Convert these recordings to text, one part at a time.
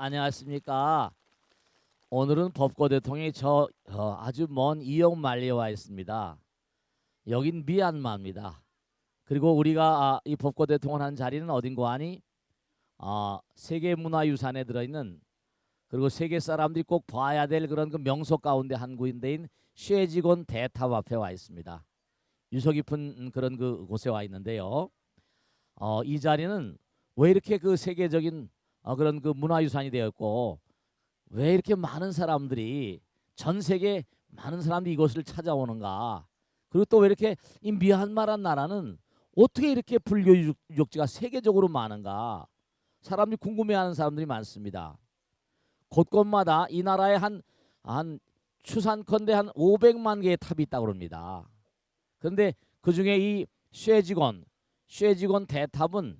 안녕하십니까. 오늘은 법고대통령이 아주 먼 이역만리에 와 있습니다. 여긴 미얀마입니다. 그리고 우리가 이 법고대통령 한 자리는 어딘고 하니 세계문화유산에 들어있는, 그리고 세계 사람들이 꼭 봐야 될 그런 그 명소 가운데 한 군데인 쉐지곤 대탑 앞에 와 있습니다. 유서 깊은 그런 그 곳에 와 있는데요. 이 자리는 왜 이렇게 그 세계적인 그런 그 문화유산이 되었고, 왜 이렇게 많은 사람들이, 전 세계 많은 사람들이 이곳을 찾아오는가, 그리고 또 왜 이렇게 이 미얀마란 나라는 어떻게 이렇게 불교 유적지가 세계적으로 많은가, 사람들이 궁금해하는 사람들이 많습니다. 곳곳마다 이 나라에 한 추산컨대 한 500만 개의 탑이 있다고 합니다. 그런데 그중에 이 쉐지곤 대탑은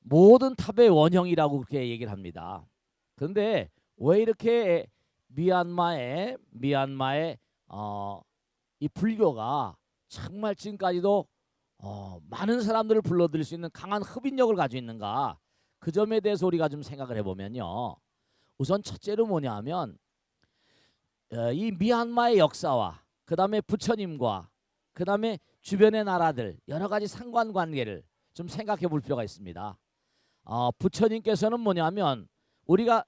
모든 탑의 원형이라고 그렇게 얘기를 합니다. 그런데 왜 이렇게 미얀마의 이 불교가 정말 지금까지도 많은 사람들을 불러들일 수 있는 강한 흡인력을 가지고 있는가, 그 점에 대해서 우리가 좀 생각을 해보면요. 우선 첫째로 뭐냐면 이 미얀마의 역사와 그 다음에 부처님과 그 다음에 주변의 나라들 여러 가지 상관관계를 좀 생각해 볼 필요가 있습니다. 부처님께서는 뭐냐면 우리가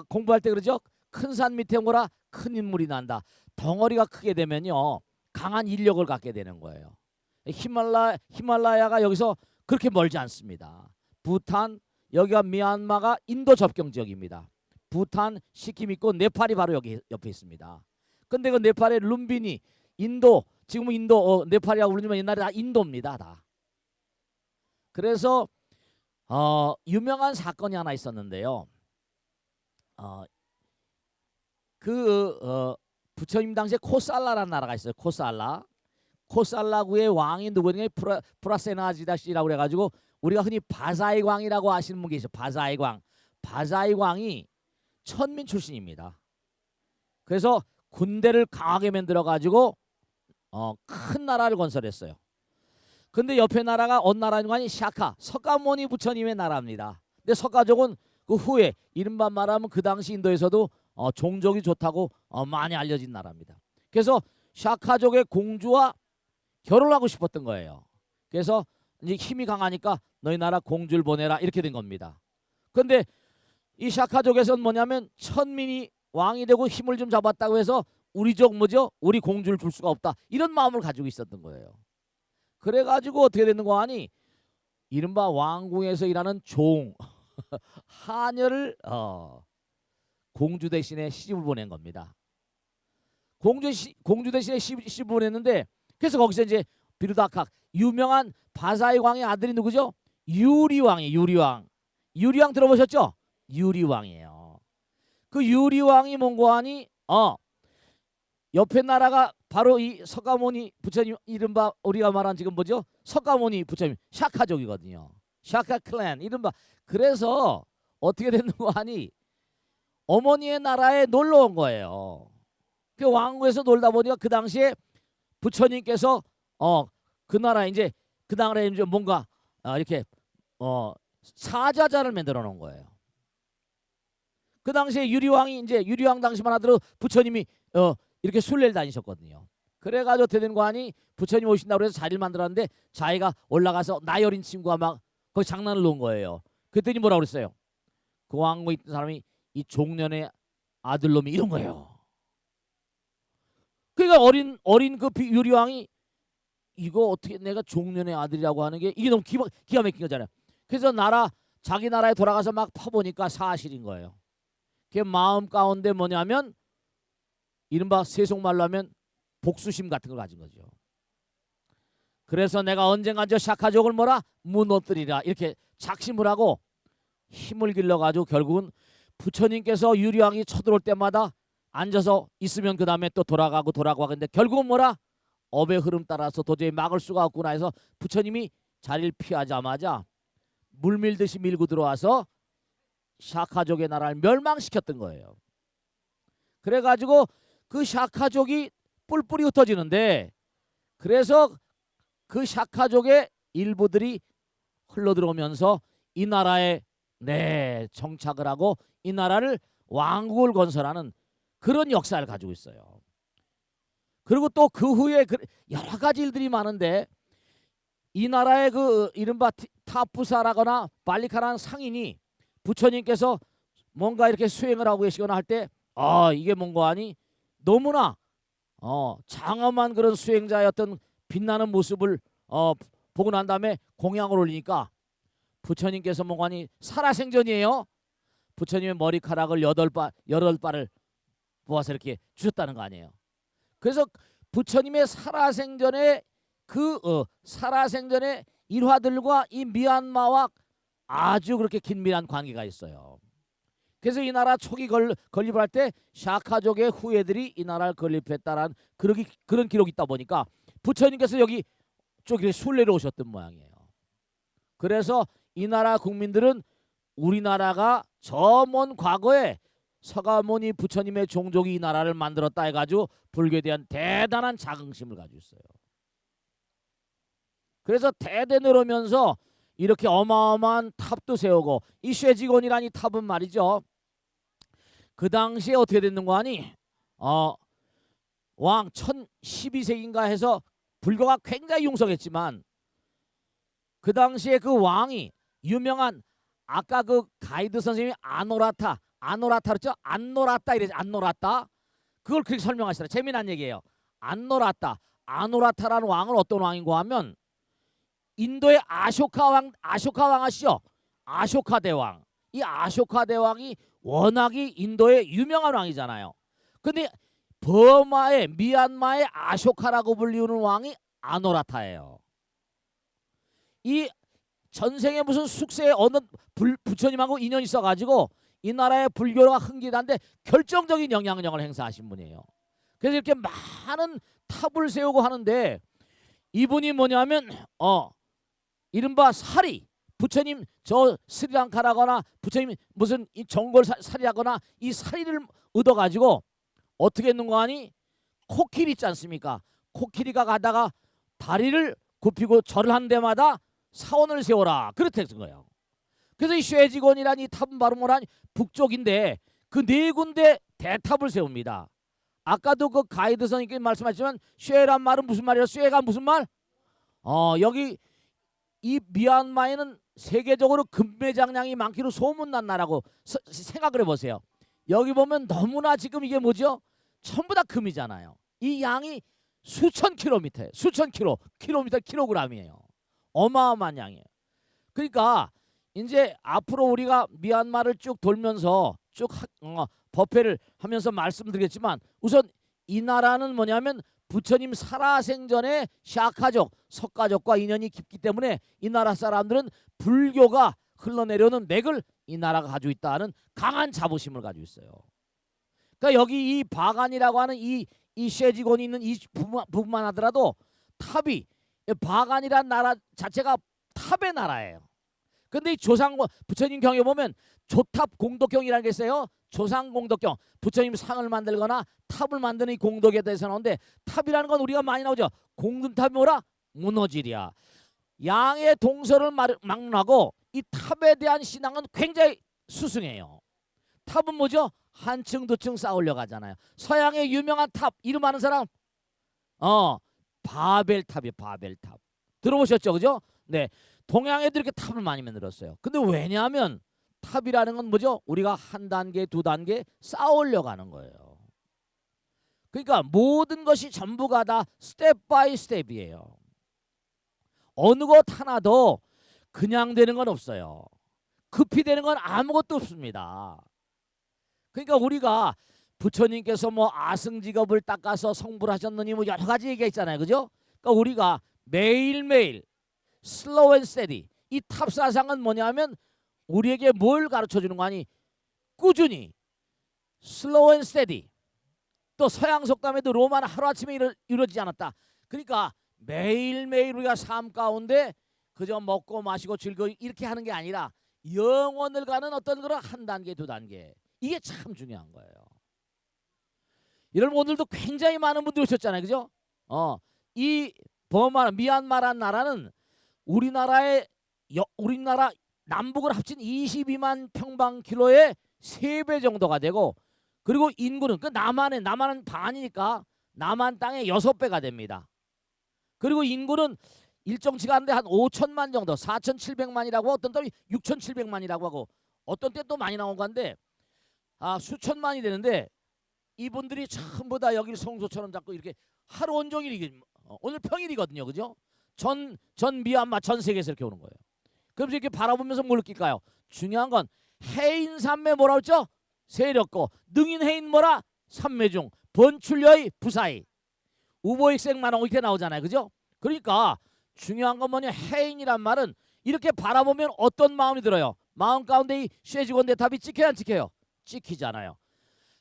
공부할 때 그러죠. 큰 산 밑에 뭐라 큰 인물이 난다. 덩어리가 크게 되면요 강한 인력을 갖게 되는 거예요. 히말라야가 여기서 그렇게 멀지 않습니다. 부탄, 여기가 미얀마가 인도 접경 지역입니다. 부탄, 시킴 있고 네팔이 바로 여기 옆에 있습니다. 근데 그 네팔의 룸비니, 인도, 지금은 인도 네팔이라고 부르지만 옛날에 다 인도입니다. 다. 그래서 유명한 사건이 하나 있었는데요. 부처님 당시에 코살라라는 나라가 있어요. 코살라구의 왕이 누구냐? 프라세나지다시라고 그래가지고 우리가 흔히 바사이 광이라고 아시는 분 계시죠. 바사이 광이 천민 출신입니다. 그래서 군대를 강하게 만들어가지고 큰 나라를 건설했어요. 근데 옆에 나라가 어느 나라인가 하니 석가모니 부처님의 나라입니다. 근데 석가족은 그 후에 이른바 말하면 그 당시 인도에서도 종족이 좋다고 많이 알려진 나라입니다. 그래서 샤카족의 공주와 결혼하고 싶었던 거예요. 그래서 이제 힘이 강하니까 너희 나라 공주를 보내라 이렇게 된 겁니다. 그런데 이 샤카족에서는 뭐냐면 천민이 왕이 되고 힘을 좀 잡았다고 해서 우리 족 뭐죠? 우리 공주를 줄 수가 없다, 이런 마음을 가지고 있었던 거예요. 그래가지고 어떻게 되는 거 아니? 이른바 왕궁에서 일하는 종 하녀를 공주 대신에 시집을 보낸 겁니다. 공주 대신에 시집을 보냈는데, 그래서 거기서 이제 비루다칵 유명한 바사이 광의 아들이 누구죠? 유리왕이에요. 유리왕 들어보셨죠? 유리왕이에요. 그 유리왕이 뭔고 하니 옆에 나라가 바로 이 석가모니 부처님, 이른바 우리가 말한 지금 뭐죠? 석가모니 부처님 샤카족이거든요. 샤카 클랜 이른바. 그래서 어떻게 됐는 거 하니 어머니의 나라에 놀러 온 거예요. 그 왕궁에서 놀다 보니까 그 당시에 부처님께서 그 나라에 이제 뭔가 이렇게 사자자를 만들어 놓은 거예요. 그 당시에 유리왕 당시만 하더라도 부처님이 이렇게 순례를 다니셨거든요. 그래가지고 어떻게 된 거 아니? 부처님 오신다고 해서 자리를 만들었는데 자기가 올라가서 나이 어린 친구가 막 거기 장난을 놓은 거예요. 그랬더니 뭐라고 그랬어요? 그 왕궁에 있던 사람이 이 종년의 아들놈이 이런 거예요. 그러니까 어린 그 유리왕이 이거 어떻게 내가 종년의 아들이라고 하는 게 이게 너무 기가 막힌 거잖아요. 그래서 자기 나라에 돌아가서 막 파보니까 사실인 거예요. 그 마음 가운데 뭐냐면 이른바 세속말로 하면 복수심 같은 걸 가진 거죠. 그래서 내가 언젠가 저 샤카족을 무너뜨리라 이렇게 작심을 하고 힘을 길러가지고 결국은 부처님께서 유리왕이 쳐들어올 때마다 앉아서 있으면 그 다음에 또 돌아가고 하는데 결국은 업의 흐름 따라서 도저히 막을 수가 없구나 해서 부처님이 자리를 피하자마자 물밀듯이 밀고 들어와서 샤카족의 나라를 멸망시켰던 거예요. 그래가지고 그 샤카족이 뿔뿔이 흩어지는데, 그래서 그 샤카족의 일부들이 흘러들어오면서 이 나라의 네, 정착을 하고 이 나라를 왕국을 건설하는 그런 역사를 가지고 있어요. 그리고 또 그 후에 여러 가지 일들이 많은데 이 나라의 그 이른바 타푸사라거나 발리카라는 상인이 부처님께서 뭔가 이렇게 수행을 하고 계시거나 할 때 이게 뭔가 하니 너무나 장엄한 그런 수행자의 어떤 빛나는 모습을 보고 난 다음에 공양을 올리니까 부처님께서 뭔가 하니 살아생전이에요. 부처님의 머리카락을 8발을 모아서 이렇게 주셨다는 거 아니에요. 그래서 부처님의 살아생전에 살아생전의 일화들과 이 미얀마와 아주 그렇게 긴밀한 관계가 있어요. 그래서 이 나라 초기 건립을 할 때 샤카족의 후예들이 이 나라를 건립했다라는 그런 기록이 있다 보니까 부처님께서 여기 쪽에 순례로 오셨던 모양이에요. 그래서 이 나라 국민들은 우리나라가 저 먼 과거에 서가모니 부처님의 종족이 이 나라를 만들었다 해가지고 불교에 대한 대단한 자긍심을 가지고 있어요. 그래서 대대 내려오면서 이렇게 어마어마한 탑도 세우고 이 쇠지곤이라는 이 탑은 말이죠. 그 당시에 어떻게 됐는 거 아니? 왕 1012세기인가 해서 불교가 굉장히 융성했지만 그 당시에 그 왕이 유명한 아까 그 가이드 선생님이 아노라타 그랬죠? 안노라타 이래서 안노라타 그걸 그렇게 설명하시더라. 재미난 얘기예요. 아노라타라는 왕은 어떤 왕인고 하면 인도의 아쇼카 왕 아시죠? 아쇼카 대왕. 이 아쇼카 대왕이 워낙이 인도의 유명한 왕이잖아요. 근데 미얀마의 아쇼카라고 불리우는 왕이 아노라타예요. 이 전생에 무슨 숙세에 어느 부처님하고 인연이 있어가지고 이 나라의 불교가 흥기한데 결정적인 영향력을 행사하신 분이에요. 그래서 이렇게 많은 탑을 세우고 하는데 이분이 뭐냐면 이른바 사리 부처님 저 스리랑카라거나 부처님 무슨 이 정골 사리라거나 이 사리를 얻어가지고 어떻게 했는 거 아니? 코끼리 있지 않습니까? 코끼리가 가다가 다리를 굽히고 절을 한 데마다 사원을 세워라 그렇게 했던 거예요. 그래서 이 쇠지곤이라는 이 탑은 바로 뭐라니 북쪽인데 그 네 군데 대탑을 세웁니다. 아까도 그 가이드 선생님께 말씀하셨지만 쇠란 말은 무슨 말이에요? 쇠가 무슨 말? 여기 이 미얀마에는 세계적으로 금매장량이 많기로 소문난 나라고 생각을 해보세요. 여기 보면 너무나 지금 이게 뭐죠? 전부 다 금이잖아요. 이 양이 수천 킬로미터, 킬로그램이에요. 어마어마한 양이에요. 그러니까 이제 앞으로 우리가 미얀마를 쭉 돌면서 쭉 법회를 하면서 말씀드리겠지만 우선 이 나라는 뭐냐면 부처님 살아생전에 샤카족, 석가족과 인연이 깊기 때문에 이 나라 사람들은 불교가 흘러내려오는 맥을 이 나라가 가지고 있다는 강한 자부심을 가지고 있어요. 그러니까 여기 이 바간이라고 하는 이 쉐지곤이 있는 이 부분만 하더라도 탑이 바간이라는 나라 자체가 탑의 나라예요. 근데 이 부처님 경에 보면 조탑 공덕경이라는 게 있어요. 조상 공덕경. 부처님 상을 만들거나 탑을 만드는 이 공덕에 대해서 나오는데 탑이라는 건 우리가 많이 나오죠. 공든탑이 뭐라? 무너지랴. 양의 동서를 막론하고 이 탑에 대한 신앙은 굉장히 수승해요. 탑은 뭐죠? 한층 두층 쌓으려 가잖아요. 서양의 유명한 탑 이름 아는 사람? 바벨탑이에요. 바벨탑. 들어보셨죠? 그죠? 네. 동양에도 이렇게 탑을 많이 만들었어요. 근데 왜냐하면 탑이라는 건 뭐죠? 우리가 한 단계, 두 단계 쌓으려 가는 거예요. 그러니까 모든 것이 전부가 다 스텝 바이 스텝이에요. 어느 것 하나도 그냥 되는 건 없어요. 급히 되는 건 아무것도 없습니다. 그러니까 우리가 부처님께서 뭐 아승직업을 닦아서 성불 하셨느니 뭐 여러 가지 얘기가 있잖아요. 그죠? 그러니까 우리가 매일매일 슬로우 앤 스테디 이 탑사상은 뭐냐면 우리에게 뭘 가르쳐 주는 거 아니? 꾸준히 슬로우 앤 스테디. 또 서양 속담에도 로마는 하루아침에 이루어지지 않았다. 그러니까 매일매일 우리가 삶 가운데 그저 먹고 마시고 즐거이 이렇게 하는 게 아니라 영원을 가는 어떤 그런 한 단계 두 단계 이게 참 중요한 거예요. 여러분 오늘도 굉장히 많은 분들이 오셨잖아요. 그죠? 이 미얀마라는 나라는 우리나라 남북을 합친 22만 평방킬로의 3배 정도가 되고, 그리고 인구는 그 남한은 반이니까 남한 땅의 6배가 됩니다. 그리고 인구는 일정치가 않는데 한 5천만 정도, 4,700만이라고 어떤 때는 6,700만이라고 하고 어떤 때 또 많이 나온 건데 수천만이 되는데, 이분들이 전부 다 여기를 성소처럼 잡고 이렇게 하루 온종일 이게 오늘 평일이거든요, 그죠? 전 미얀마 전 세계에서 이렇게 오는 거예요. 그럼 이렇게 바라보면서 뭘 느낄까요? 중요한 건 해인산매 뭐라 했죠? 세력고 능인해인 뭐라? 삼매중 번출여의 부사의 우보익생만하고 이렇게 나오잖아요, 그죠? 그러니까 중요한 건 뭐냐, 해인이란 말은 이렇게 바라보면 어떤 마음이 들어요? 마음 가운데 이 쇠지곤대 탑이 찍혀요, 안 찍혀요? 찍히잖아요.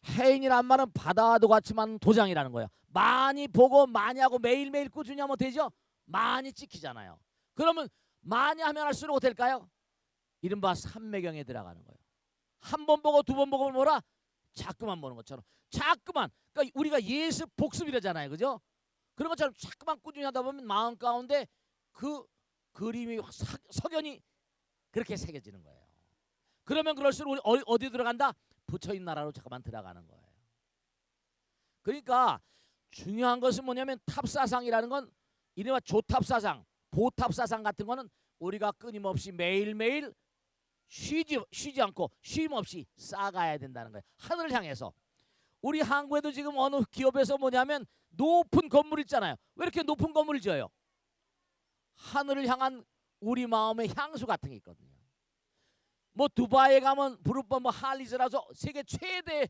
해인이란 말은 바다도 같지만 도장이라는 거예요. 많이 보고 많이 하고 매일매일 꾸준히 하면 되죠? 많이 찍히잖아요. 그러면 많이 하면 할수록 어떻게 될까요? 이른바 삼매경에 들어가는 거예요. 한 번 보고 두 번 보고 뭐라? 자꾸만 보는 것처럼. 자꾸만. 그러니까 우리가 예습 복습이라잖아요, 그죠? 그런 것처럼 자꾸만 꾸준히 하다 보면 마음 가운데 그 그림이 석연이 그렇게 새겨지는 거예요. 그러면 그럴수록 우리 어디 들어간다? 부처님 나라로 잠깐만 들어가는 거예요. 그러니까 중요한 것은 뭐냐면 탑사상이라는 건 이른바 조탑사상, 보탑사상 같은 거는 우리가 끊임없이 매일매일 쉬지 않고 쉼 없이 쌓아가야 된다는 거예요. 하늘을 향해서. 우리 한국에도 지금 어느 기업에서 뭐냐면 높은 건물 있잖아요. 왜 이렇게 높은 건물을 지어요? 하늘을 향한 우리 마음의 향수 같은 게 있거든요. 뭐 두바이에 가면 부르법 뭐 할리즈라서 세계 최대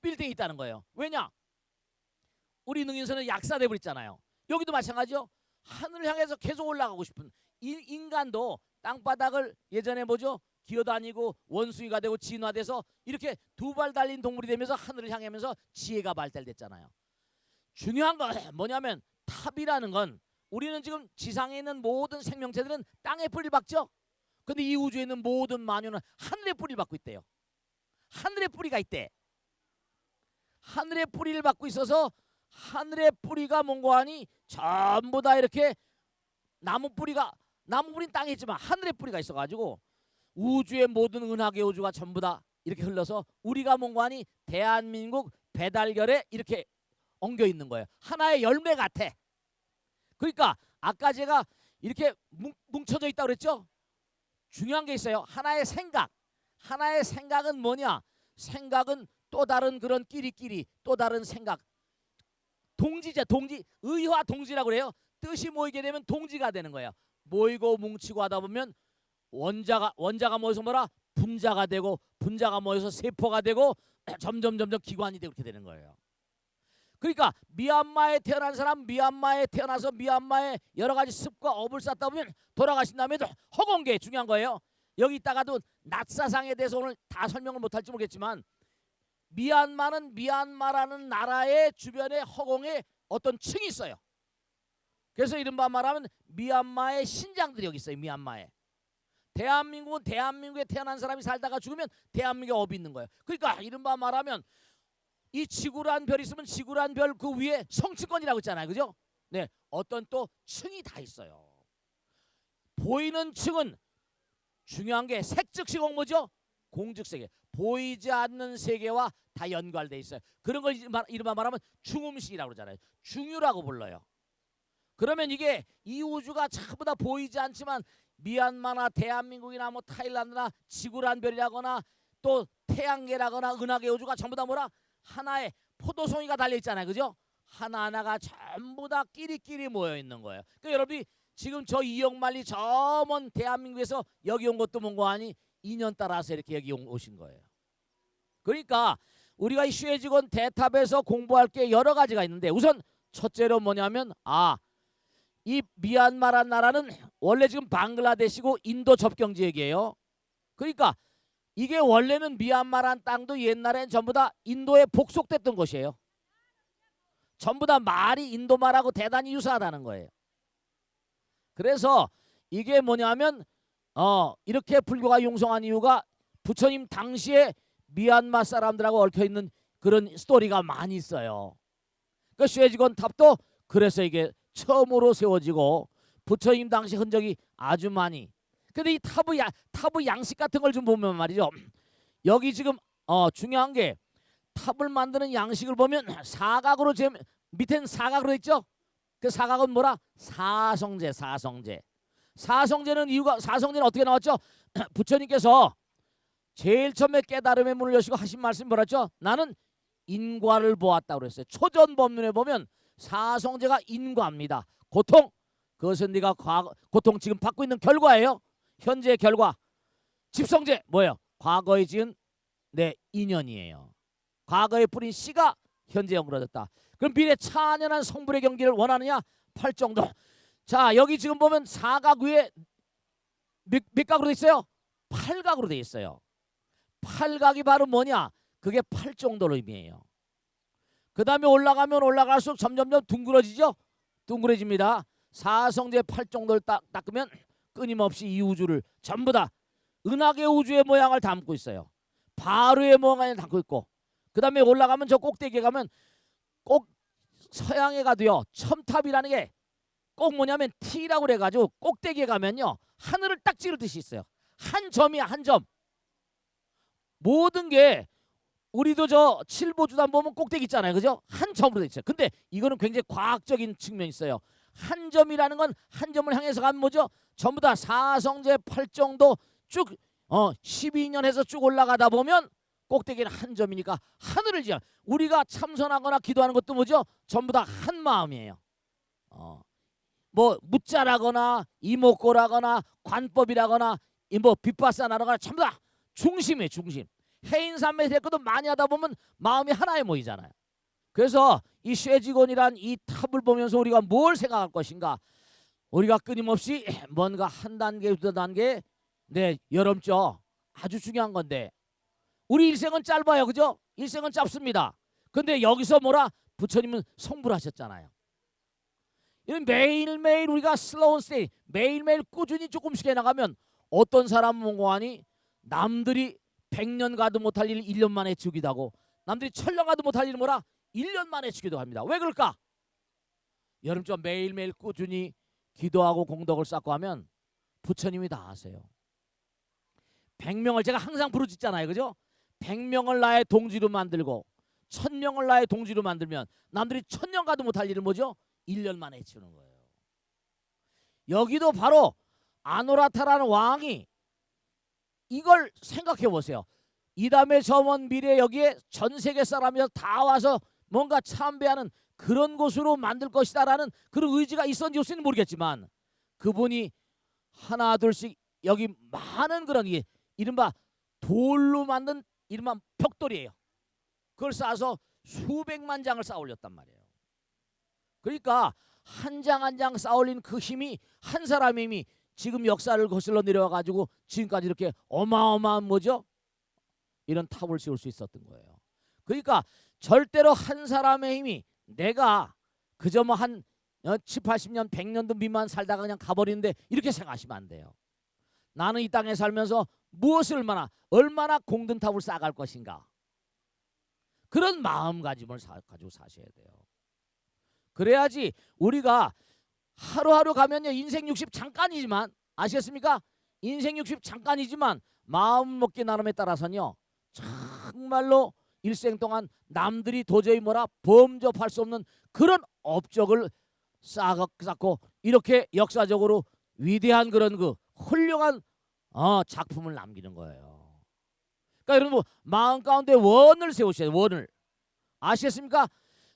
빌딩이 있다는 거예요. 왜냐? 우리 능인선은 약사돼 버렸잖아요. 여기도 마찬가지죠. 하늘을 향해서 계속 올라가고 싶은 인간도 땅바닥을 예전에 뭐죠? 기어다니고 원숭이가 되고 진화돼서 이렇게 두 발 달린 동물이 되면서 하늘을 향하면서 지혜가 발달됐잖아요. 중요한 건 뭐냐면 탑이라는 건 우리는 지금 지상에 있는 모든 생명체들은 땅에 뿌리를 박죠. 근데 이 우주에 있는 모든 만유는 하늘에 뿌리를 박고 있대요. 하늘에 뿌리가 있대. 하늘에 뿌리를 박고 있어서 하늘의 뿌리가 뭔가 하니 전부 다 이렇게 나무 뿌리는 땅에 있지만 하늘의 뿌리가 있어가지고 우주의 모든 은하계 우주가 전부 다 이렇게 흘러서 우리가 뭔가 하니 대한민국 배달결에 이렇게 엉겨 있는 거예요. 하나의 열매 같아. 그러니까 아까 제가 이렇게 뭉쳐져 있다고 그랬죠? 중요한 게 있어요. 하나의 생각. 하나의 생각은 뭐냐? 생각은 또 다른 그런 끼리끼리 또 다른 생각. 동지자, 동지. 의와 동지라고 그래요. 뜻이 모이게 되면 동지가 되는 거예요. 모이고 뭉치고 하다 보면 원자가 모여서 뭐라? 분자가 되고 분자가 모여서 세포가 되고 점점 기관이 되고 그렇게 되는 거예요. 그러니까 미얀마에 태어난 사람, 미얀마에 태어나서 미얀마에 여러 가지 습과 업을 쌓다 보면 돌아가신 다음에도 허공계 중요한 거예요. 여기 있다가도 낮사상에 대해서 오늘 다 설명을 못할지 모르겠지만 미얀마는 미얀마라는 나라의 주변에 허공에 어떤 층이 있어요. 그래서 이른바 말하면 미얀마의 신장들이 여기 있어요. 미얀마에. 대한민국은 대한민국에 태어난 사람이 살다가 죽으면 대한민국에 업이 있는 거예요. 그러니까 이른바 말하면 이 지구란 별이 있으면 지구란 별 그 위에 성층권이라고 있잖아요. 그죠? 네, 어떤 또 층이 다 있어요. 보이는 층은 중요한 게 색즉시공 뭐죠? 공즉세계. 보이지 않는 세계와 다 연관돼 있어요. 그런 걸 이른바 말하면 중음식이라고 그러잖아요. 중유라고 불러요. 그러면 이게 이 우주가 전부 다 보이지 않지만 미얀마나 대한민국이나 뭐 타일란드나 지구란 별이라거나 또 태양계라거나 은하계 우주가 전부 다 뭐라? 하나의 포도송이가 달려 있잖아요. 그죠? 하나하나가 전부 다 끼리끼리 모여 있는 거예요. 그러니까 여러분이 지금 저 이역만리 저 먼 대한민국에서 여기 온 것도 뭔가 아니 인연 따라서 이렇게 여기 오신 거예요. 그러니까 우리가 이 슈에지곤 대탑에서 공부할 게 여러 가지가 있는데 우선 첫째로 뭐냐면 이 미얀마란 나라는 원래 지금 방글라데시고 인도 접경 지역이에요. 그러니까 이게 원래는 미얀마란 땅도 옛날엔 전부 다 인도에 복속됐던 것이에요. 전부 다 말이 인도 말하고 대단히 유사하다는 거예요. 그래서 이게 뭐냐면 이렇게 불교가 융성한 이유가 부처님 당시에 미얀마 사람들하고 얽혀있는 그런 스토리가 많이 있어요. 그 슈에지곤 탑도 그래서 이게 처음으로 세워지고 부처님 당시 흔적이 아주 많이. 근데 이 탑의 양식 같은 걸 좀 보면 말이죠. 여기 지금 중요한 게 탑을 만드는 양식을 보면 사각으로 밑에는 사각으로 있죠. 그 사각은 뭐라? 사성제, 사성제. 사성제는 이유가 사성제는 어떻게 나왔죠? 부처님께서 제일 처음에 깨달음의 문을 여시고 하신 말씀이 뭐랬죠? 나는 인과를 보았다고 그랬어요. 초전법문에 보면 사성제가 인과입니다. 고통, 그것은 네가 고통 지금 받고 있는 결과예요. 현재의 결과. 집성제 뭐예요? 과거에 지은 내 인연이에요. 과거에 뿌린 씨가 현재 영으로졌다. 그럼 미래 찬연한 성불의 경기를 원하느냐? 팔정도. 자, 여기 지금 보면 사각 위에 몇 각으로 돼 있어요? 팔각으로 돼 있어요. 팔각이 바로 뭐냐? 그게 팔정도로 의미해요. 그 다음에 올라가면 올라갈수록 점점점 둥그러지죠? 둥그러집니다. 사성제 팔정도를 닦으면 끊임없이 이 우주를 전부 다 은하계 우주의 모양을 담고 있어요. 바로의 모양을 담고 있고, 그 다음에 올라가면 저 꼭대기에 가면 꼭 서양에 가도요, 첨탑이라는 게 꼭 뭐냐면 T라고 그래가지고 꼭대기에 가면요 하늘을 딱 찌를 듯이 있어요. 한 점이야, 한 점. 모든 게 우리도 저 칠보주단 보면 꼭대기 있잖아요, 그죠? 한 점으로 돼 있어요. 근데 이거는 굉장히 과학적인 측면이 있어요. 한 점이라는 건 한 점을 향해서 가면 뭐죠? 전부 다 사성제 팔정도 쭉 12년 해서 쭉 올라가다 보면 꼭대기는 한 점이니까 하늘을 지향. 우리가 참선하거나 기도하는 것도 뭐죠? 전부 다 한 마음이에요. 뭐 묻자라거나 이목고라거나 관법이라거나 뭐 빗바사나라거나 전부 다 중심이에요, 중심. 해인삼매 대꾸도 많이 하다 보면 마음이 하나에 모이잖아요. 그래서 이 쇠지곤이란 이 탑을 보면서 우리가 뭘 생각할 것인가? 우리가 끊임없이 뭔가 한 단계 두 단계 여름죠. 아주 중요한 건데 우리 일생은 짧아요, 그죠? 일생은 짧습니다. 근데 여기서 뭐라? 부처님은 성불하셨잖아요. 매일매일 우리가 슬로우 스테이 매일매일 꾸준히 조금씩 해나가면 어떤 사람은 몽고하니 남들이 100년 가도 못할 일을 1년 만에 해치우기도 하고 남들이 1000년 가도 못할 일을 뭐라? 1년 만에 해치우기도 합니다. 왜 그럴까? 여름좀 매일매일 꾸준히 기도하고 공덕을 쌓고 하면 부처님이 다 아세요. 100명을 제가 항상 부르짖잖아요, 그죠? 100명을 나의 동지로 만들고 1000명을 나의 동지로 만들면 남들이 1000년 가도 못할 일을 뭐죠? 1년 만에 해치우는 거예요. 여기도 바로 아노라타라는 왕이 이걸 생각해 보세요. 이 다음에 저먼 미래 여기에 전 세계 사람이 다 와서 뭔가 참배하는 그런 곳으로 만들 것이다라는 그런 의지가 있었는지 없었는지 모르겠지만 그분이 하나 둘씩 여기 많은 그런 게 이른바 돌로 만든 이른바 벽돌이에요. 그걸 쌓아서 수백만 장을 쌓아 올렸단 말이에요. 그러니까 한 장 한 장 쌓아 올린 그 힘이 한 사람의 힘이 지금 역사를 거슬러 내려와 가지고 지금까지 이렇게 어마어마한 뭐죠? 이런 탑을 씌울 수 있었던 거예요. 그러니까 절대로 한 사람의 힘이 내가 그저 뭐 한 7, 80년, 100년도 미만 살다가 그냥 가버리는데 이렇게 생각하시면 안 돼요. 나는 이 땅에 살면서 무엇을 얼마나 공든 탑을 쌓아갈 것인가. 그런 마음가짐을 가지고 사셔야 돼요. 그래야지 우리가 하루하루 가면요 인생 60 잠깐이지만 아시겠습니까? 인생 60 잠깐이지만 마음 먹기 나름에 따라서는요 정말로 일생 동안 남들이 도저히 범접할 수 없는 그런 업적을 쌓고 이렇게 역사적으로 위대한 그런 그 훌륭한 작품을 남기는 거예요. 그러니까 여러분 마음 가운데 원을 세우셔야 돼요. 원을. 아시겠습니까?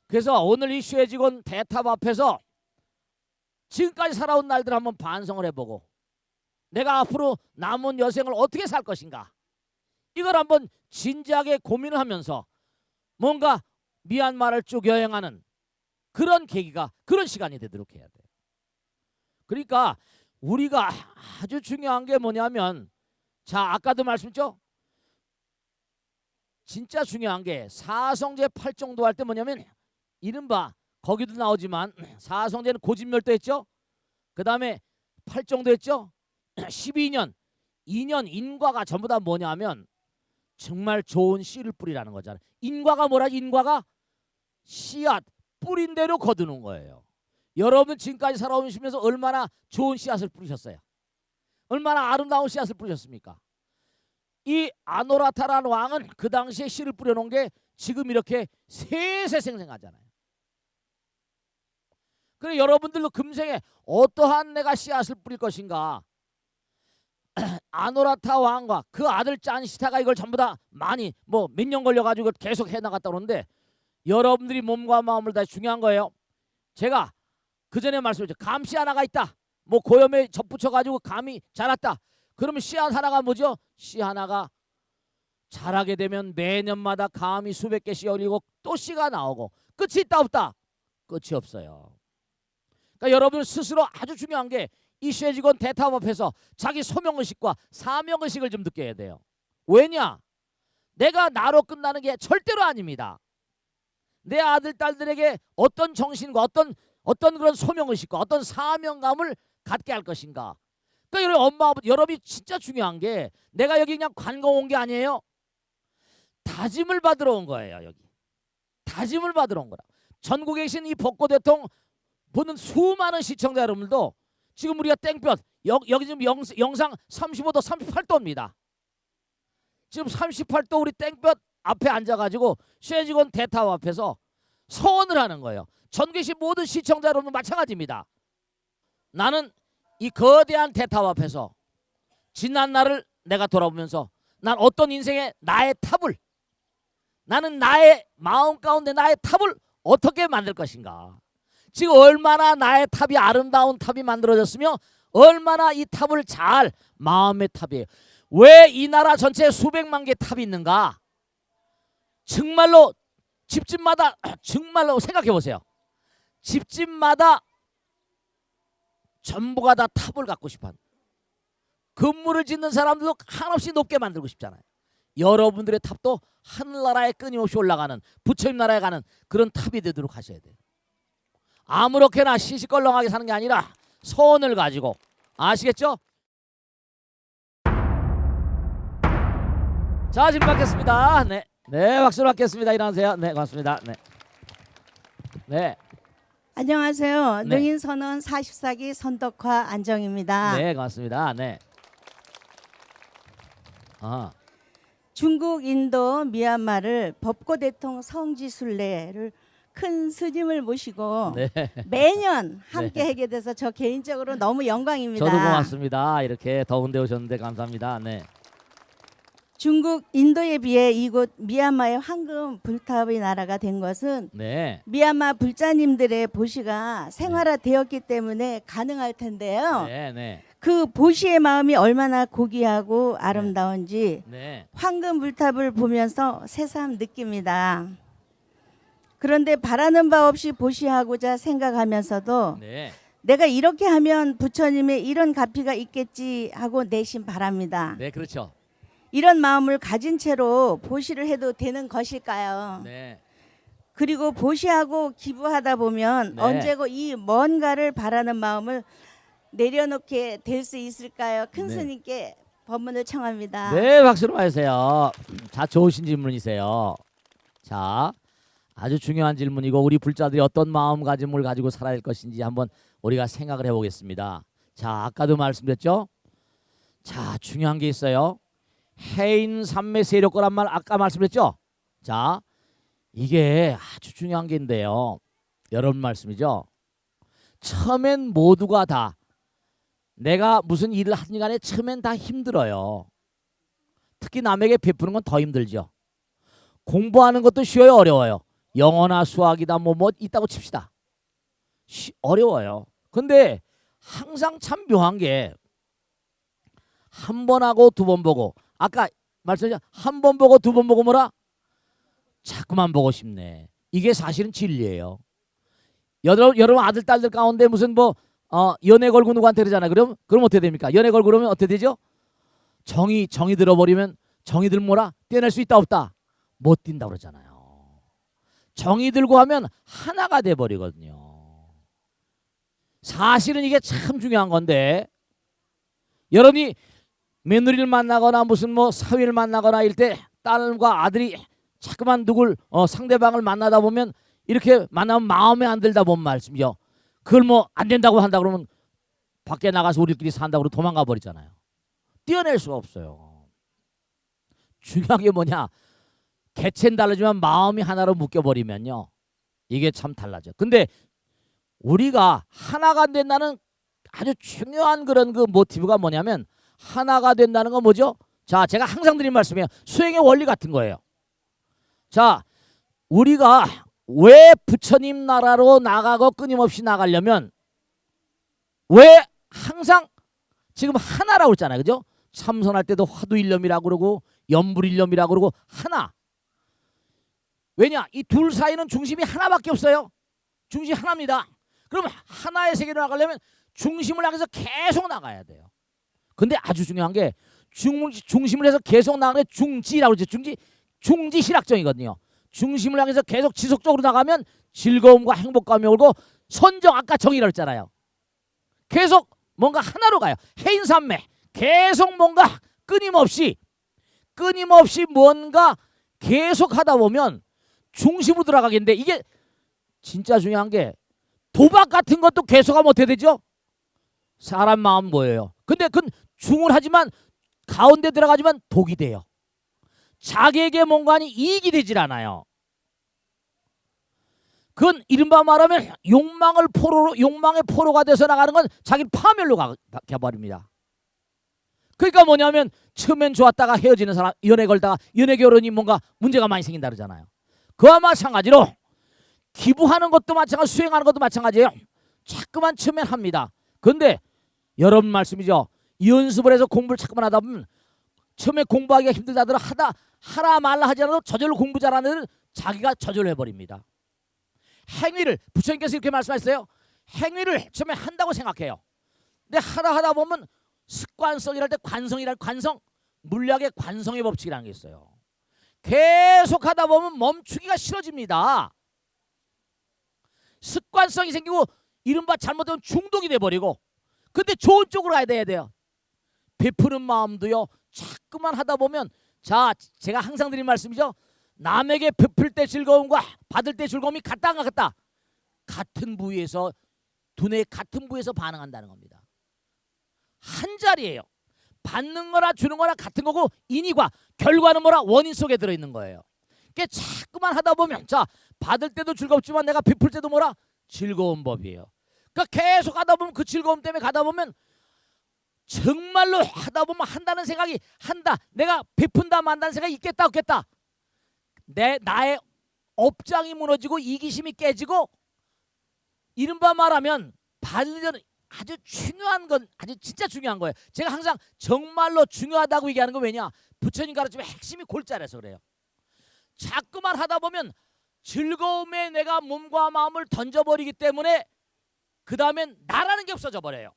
그래서 오늘 이 쇠지곤 대탑 앞에서 지금까지 살아온 날들 한번 반성을 해보고 내가 앞으로 남은 여생을 어떻게 살 것인가 이걸 한번 진지하게 고민을 하면서 뭔가 미얀마를 쭉 여행하는 그런 계기가 그런 시간이 되도록 해야 돼요. 그러니까 우리가 아주 중요한 게 뭐냐면 자 아까도 말씀했죠. 진짜 중요한 게 사성제 팔정도 할 때 뭐냐면 이른바 거기도 나오지만 사성제는 고진멸도 했죠. 그 다음에 팔정도 했죠. 12년 2년 인과가 전부 다 뭐냐면 정말 좋은 씨를 뿌리라는 거잖아요. 인과가 뭐라? 인과가 씨앗 뿌린 대로 거두는 거예요. 여러분 지금까지 살아오시면서 얼마나 좋은 씨앗을 뿌리셨어요. 얼마나 아름다운 씨앗을 뿌렸습니까? 이 아노라타라는 왕은 그 당시에 씨를 뿌려놓은 게 지금 이렇게 세세생생하잖아요. 그래 여러분들도 금생에 어떠한 내가 씨앗을 뿌릴 것인가? 아노라타 왕과 그 아들 짠시타가 이걸 전부 다 많이 뭐 몇 년 걸려가지고 계속 해나갔다 그러는데 여러분들이 몸과 마음을 다 중요한 거예요. 제가 그 전에 말씀드렸죠. 감씨 하나가 있다. 뭐 고염에 접붙여가지고 감이 자랐다. 그러면 씨앗 하나가 뭐죠? 씨 하나가 자라게 되면 매년마다 감이 수백 개씩 열리고 또 씨가 나오고 끝이 있다 없다? 끝이 없어요. 그러니까 여러분 스스로 아주 중요한 게 이 쉐지곤 대탑 앞에서 자기 소명의식과 사명의식을 좀 느껴야 돼요. 왜냐? 내가 나로 끝나는 게 절대로 아닙니다. 내 아들 딸들에게 어떤 정신과 어떤 그런 소명의식과 어떤 사명감을 갖게 할 것인가. 그러니까 여러분 엄마 아버지 여러분이 진짜 중요한 게 내가 여기 그냥 관광 온 게 아니에요. 다짐을 받으러 온 거예요. 여기 다짐을 받으러 온 거라. 전국에 계신 이 벚꽃 대통 보는 수많은 시청자 여러분들도 지금 우리가 땡볕 여기 지금 영상 35도 38도입니다. 지금 38도 우리 땡볕 앞에 앉아가지고 쉐지곤 대탑 앞에서 서원을 하는 거예요. 전국에 계신 모든 시청자 여러분 마찬가지입니다. 나는 이 거대한 대탑 앞에서 지난 날을 내가 돌아보면서 난 어떤 인생의 나의 탑을 나는 나의 마음 가운데 나의 탑을 어떻게 만들 것인가. 지금 얼마나 나의 탑이 아름다운 탑이 만들어졌으며 얼마나 이 탑을 잘 마음의 탑이에요. 왜 이 나라 전체에 수백만 개의 탑이 있는가. 정말로 집집마다 정말로 생각해 보세요. 집집마다 전부가 다 탑을 갖고 싶어. 건물을 짓는 사람들도 한없이 높게 만들고 싶잖아요. 여러분들의 탑도 하늘나라에 끊임없이 올라가는 부처님 나라에 가는 그런 탑이 되도록 하셔야 돼요. 아무렇게나 시시껄렁하게 사는 게 아니라 소원을 가지고. 아시겠죠? 자, 질문 받겠습니다. 네, 네, 박수로 받겠습니다. 일어나세요. 네, 고맙습니다. 네, 네, 안녕하세요. 네. 능인선언 44기 선덕화 안정입니다. 네, 고맙습니다. 네. 아, 중국, 인도, 미얀마를 법고 대통 성지순례를 큰 스님을 모시고 네. 매년 함께 하게 돼서 저 개인적으로 너무 영광입니다. 저도 고맙습니다. 이렇게 더운데 오셨는데 감사합니다. 네. 중국, 인도에 비해 이곳 미얀마의 황금 불탑의 나라가 된 것은 네. 미얀마 불자님들의 보시가 생활화되었기 때문에 가능할 텐데요. 네, 네. 그 보시의 마음이 얼마나 고귀하고 아름다운지 네. 황금 불탑을 보면서 새삼 느낍니다. 그런데 바라는 바 없이 보시하고자 생각하면서도 네. 내가 이렇게 하면 부처님의 이런 가피가 있겠지 하고 내심 바랍니다. 네, 그렇죠. 이런 마음을 가진 채로 보시를 해도 되는 것일까요? 네. 그리고 보시하고 기부하다 보면 네. 언제고 이 뭔가를 바라는 마음을 내려놓게 될 수 있을까요? 큰 네. 스님께 법문을 청합니다. 네, 박수로 하세요. 자, 좋으신 질문이세요. 자, 아주 중요한 질문이고 우리 불자들이 어떤 마음가짐을 가지고 살아야 할 것인지 한번 우리가 생각을 해보겠습니다. 자, 아까도 말씀드렸죠. 자, 중요한 게 있어요. 해인 삼매 세력거란 말 아까 말씀드렸죠. 자, 이게 아주 중요한 게 있는데요. 여러분 말씀이죠. 처음엔 모두가 다 내가 무슨 일을 하든 간에 처음엔 다 힘들어요. 특히 남에게 베푸는 건 더 힘들죠. 공부하는 것도 쉬워요, 어려워요? 영어나 수학이다 뭐 있다고 칩시다. 어려워요. 근데 항상 참 묘한 게 한 번 하고 두 번 보고 아까 말씀드렸죠. 한 번 보고 두 번 보고 뭐라? 자꾸만 보고 싶네. 이게 사실은 진리예요. 여러분 아들 딸들 가운데 무슨 뭐 연애 걸고 누구한테 그러잖아요. 그럼 어떻게 됩니까? 연애 걸고 그러면 어떻게 되죠? 정이 들어버리면 정이 들면 뭐라? 떼낼 수 있다 없다? 못 뛴다 그러잖아요. 정이 들고 하면 하나가 돼 버리거든요. 사실은 이게 참 중요한 건데 여러분이 며느리를 만나거나 무슨 뭐 사위를 만나거나 이럴 때 딸과 아들이 자꾸만 누굴 상대방을 만나다 보면 이렇게 만나면 마음에 안 들다 보면 말씀이죠. 그걸 뭐 안 된다고 한다 그러면 밖에 나가서 우리끼리 산다고 도망가 버리잖아요. 떼어낼 수가 없어요. 중요한 게 뭐냐? 개체는 다르지만 마음이 하나로 묶여버리면요, 이게 참 달라져. 근데 우리가 하나가 된다는 아주 중요한 그런 그 모티브가 뭐냐면, 하나가 된다는 건 뭐죠? 자, 제가 항상 드린 말씀이에요. 수행의 원리 같은 거예요. 자, 우리가 왜 부처님 나라로 나가고 끊임없이 나가려면 왜 항상 지금 하나라고 했잖아요. 그죠? 참선할 때도 화두일념이라고 그러고 염불일념이라고 그러고 하나. 왜냐? 이 둘 사이는 중심이 하나밖에 없어요. 중심이 하나입니다. 그럼 하나의 세계로 나가려면 중심을 향해서 계속 나가야 돼요. 근데 아주 중요한 게 중심을 해서 계속 나가는 게 중지라고 그러죠. 중지 실학정이거든요. 중심을 향해서 계속 지속적으로 나가면 즐거움과 행복감이 오고, 선정, 아까 정의라고 했잖아요. 계속 뭔가 하나로 가요. 해인산매. 계속 뭔가 끊임없이 뭔가 계속 하다 보면 중심으로 들어가겠는데, 이게 진짜 중요한 게 도박 같은 것도 계속하면 어떻게 되죠? 사람 마음 뭐예요? 근데 그건 중을 하지만 가운데 들어가지만 독이 돼요. 자기에게 뭔가 이익이 되질 않아요. 그건 이른바 말하면 욕망의 포로가 돼서 나가는 건 자기 파멸로 가버립니다. 그러니까 뭐냐면 처음엔 좋았다가 헤어지는 사람, 연애 걸다가 연애 결혼이 뭔가 문제가 많이 생긴다 그러잖아요. 그와 마찬가지로 기부하는 것도 마찬가지, 수행하는 것도 마찬가지예요. 자꾸만 처음엔 합니다. 그런데 여러분 말씀이죠. 연습을 해서 공부를 자꾸만 하다 보면 처음에 공부하기가 힘들다더라 하라 말라 하지 않아도 저절로 공부 잘하는 애들은 자기가 저절로 해버립니다. 행위를 부처님께서 이렇게 말씀하셨어요. 행위를 처음에 한다고 생각해요. 근데 하다 보면 습관성이랄 때 관성, 물리학의 관성의 법칙이라는 게 있어요. 계속 하다 보면 멈추기가 싫어집니다. 습관성이 생기고 이른바 잘못되면 중독이 돼버리고. 근데 좋은 쪽으로 가야 돼요. 베푸는 마음도요, 자꾸만 하다 보면, 자, 제가 항상 드린 말씀이죠. 남에게 베풀 때 즐거움과 받을 때 즐거움이 같다 안 같다? 같은 부위에서, 두뇌 같은 부위에서 반응한다는 겁니다. 한 자리예요. 받는 거나 주는 거나 같은 거고, 인이과 결과는 뭐라? 원인 속에 들어있는 거예요. 그러니까 자꾸만 하다 보면, 자, 받을 때도 즐겁지만 내가 베풀 때도 뭐라? 즐거운 법이에요. 그러니까 계속 하다 보면 그 즐거움 때문에 가다 보면 정말로 하다 보면 한다는 생각이, 한다, 내가 베푼다 만다는 생각이 있겠다 없겠다? 나의 업장이 무너지고 이기심이 깨지고, 이른바 말하면 받으려는 아주 중요한 건, 아주 진짜 중요한 거예요. 제가 항상 정말로 중요하다고 얘기하는 건 왜냐? 부처님 가르침의 핵심이 골자라서 그래요. 자꾸만 하다 보면 즐거움에 내가 몸과 마음을 던져버리기 때문에 그 다음엔 나라는 게 없어져 버려요.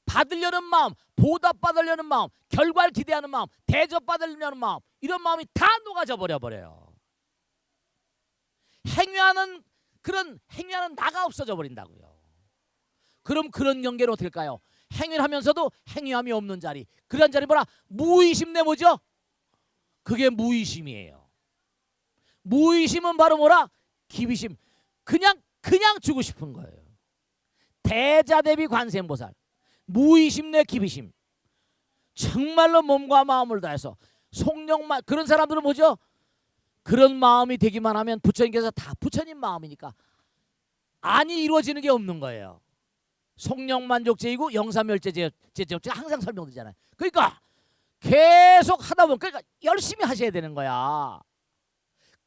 받으려는 마음, 보답받으려는 마음, 결과를 기대하는 마음, 대접받으려는 마음, 이런 마음이 다 녹아져 버려요. 행위하는 나가 없어져 버린다고요. 그럼 그런 경계는 어떻게 될까요? 행위를 하면서도 행위함이 없는 자리, 그런 자리 뭐라? 무의심 내 뭐죠? 그게 무의심이에요. 무의심은 바로 뭐라? 기비심. 그냥 주고 싶은 거예요. 대자대비 관세음보살. 무의심 내 기비심. 정말로 몸과 마음을 다해서 속력만, 그런 사람들은 뭐죠? 그런 마음이 되기만 하면 부처님께서 다 부처님 마음이니까 안이 이루어지는 게 없는 거예요. 속력만족제이고 영사멸제제요. 제가 항상 설명드리잖아요. 그러니까 계속 하다 보면, 그러니까 열심히 하셔야 되는 거야.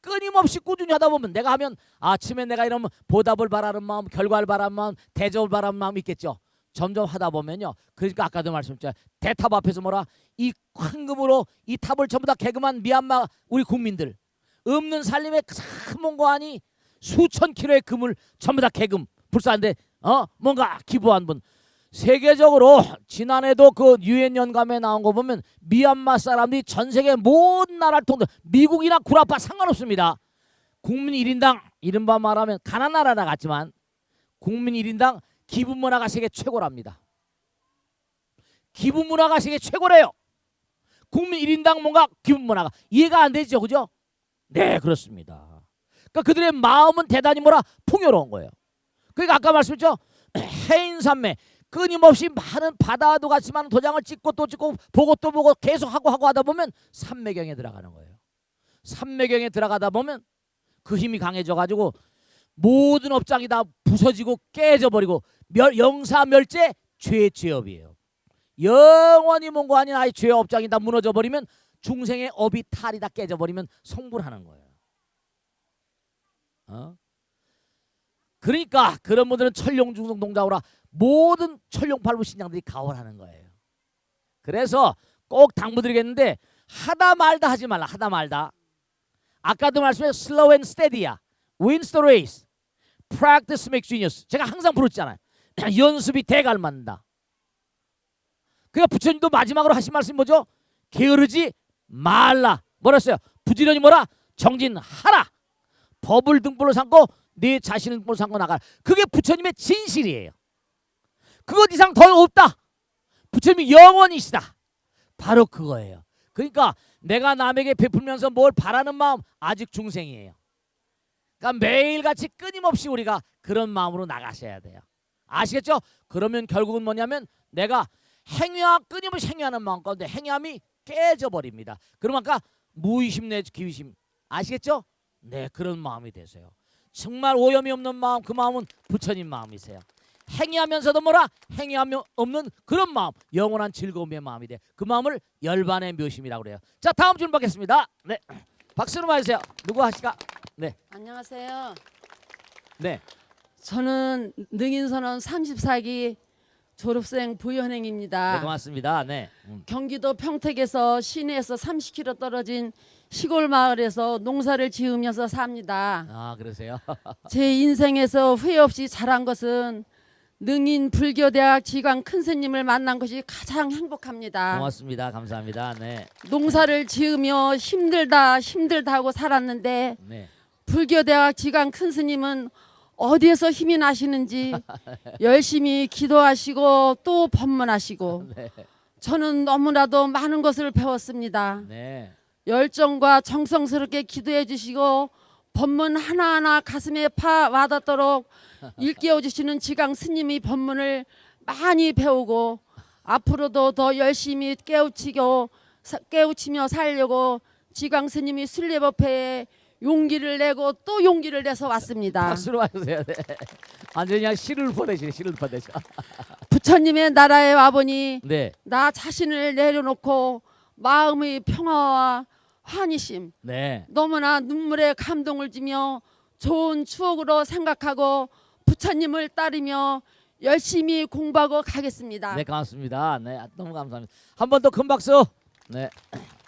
끊임없이 꾸준히 하다 보면, 내가 하면 아침에 내가 이러면 보답을 바라는 마음, 결과를 바라는 마음, 대접을 바라는 마음이 있겠죠. 점점 하다 보면요. 그러니까 아까도 말씀드렸잖아요. 대탑 앞에서 뭐라? 이 황금으로 이 탑을 전부 다 개금한 미얀마 우리 국민들, 없는 살림에 큰 mon고하니 수천 킬로의 금을 전부 다 개금 불사한데 뭔가 기부한 분. 세계적으로 지난해도 그 유엔 연감에 나온 거 보면 미얀마 사람들이 전 세계 모든 나라를 통해, 미국이나 구라파 상관없습니다. 국민 1인당 이른바 말하면 가난한 나라 같지만 국민 1인당 기부 문화가 세계 최고랍니다. 기부 문화가 세계 최고래요. 국민 1인당 뭔가 기부 문화가 이해가 안 되죠, 그죠? 네, 그렇습니다. 그러니까 그들의 마음은 대단히 뭐라? 풍요로운 거예요. 그러니까 아까 말씀했죠. 해인산매, 끊임없이 많은 바다와도 같지만 도장을 찍고 또 찍고 보고 또 보고 계속 하고 하다 보면 삼매경에 들어가는 거예요. 삼매경에 들어가다 보면 그 힘이 강해져 가지고 모든 업장이 다 부서지고 깨져버리고 영사멸제 죄업이에요. 영원히 뭔가 아닌 아이 죄 업장이 다 무너져 버리면 중생의 업이 탈이 다 깨져버리면 성불하는 거예요. 그러니까 그런 분들은 천룡중성 동자오라 모든 천룡팔부 신장들이 가월하는 거예요. 그래서 꼭 당부드리겠는데 하다 말다 하지 말라. 하다 말다. 아까도 말씀해 slow and steady야. wins the race. practice makes genius. 제가 항상 부르잖아요. 연습이 대가를 만든다. 그러니까 부처님도 마지막으로 하신 말씀이 뭐죠? 게으르지 말라. 뭐라 했어요? 부지런히 뭐라? 정진하라. 법을 등불로 삼고 네 자신을 등불로 삼고 나가라. 그게 부처님의 진실이에요. 그것 이상 더 없다. 부처님이 영원이시다. 바로 그거예요. 그러니까 내가 남에게 베풀면서 뭘 바라는 마음 아직 중생이에요. 그러니까 매일같이 끊임없이 우리가 그런 마음으로 나가셔야 돼요. 아시겠죠? 그러면 결국은 뭐냐면 내가 끊임없이 행위하는 마음 가운데 행위함이 깨져버립니다. 그러면 아까 무의심 내 기의심 아시겠죠? 네, 그런 마음이 되세요. 정말 오염이 없는 마음, 그 마음은 부처님 마음이세요. 행위하면서도 뭐라? 행위하면 없는 그런 마음, 영원한 즐거움의 마음이 돼. 그 마음을 열반의 묘심이라고 그래요. 자, 다음 질문 받겠습니다. 네, 박수로 맞으세요. 누구 하실까? 네, 안녕하세요. 네, 저는 능인선언 34기 졸업생 네, 부현행입니다. 고맙습니다. 네, 경기도 평택에서 시내에서 30km 떨어진 시골 마을에서 농사를 지으면서 삽니다. 아 그러세요? 제 인생에서 후회 없이 잘한 것은 능인 불교대학 지광 큰 스님을 만난 것이 가장 행복합니다. 고맙습니다. 감사합니다. 네, 농사를 지으며 힘들다 하고 살았는데 네, 불교대학 지광 큰 스님은 어디에서 힘이 나시는지 열심히 기도하시고 또 법문하시고 네, 저는 너무나도 많은 것을 배웠습니다. 네, 열정과 정성스럽게 기도해 주시고 법문 하나하나 가슴에 파 와닿도록 일깨워 주시는 지강 스님의 법문을 많이 배우고 앞으로도 더 열심히 깨우치며 살려고 지강 스님이 순례법회에 용기를 내고 또 용기를 내서 왔습니다. 박수로 맞으세요. 네. 완전히 그냥 시를 보내시네. 시를 보내셔. 부처님의 나라에 와보니 네, 나 자신을 내려놓고 마음의 평화와 환희심, 네, 너무나 눈물에 감동을 주며 좋은 추억으로 생각하고 부처님을 따르며 열심히 공부하고 가겠습니다. 네, 고맙습니다. 네, 너무 감사합니다. 한 번 더 큰 박수. 네,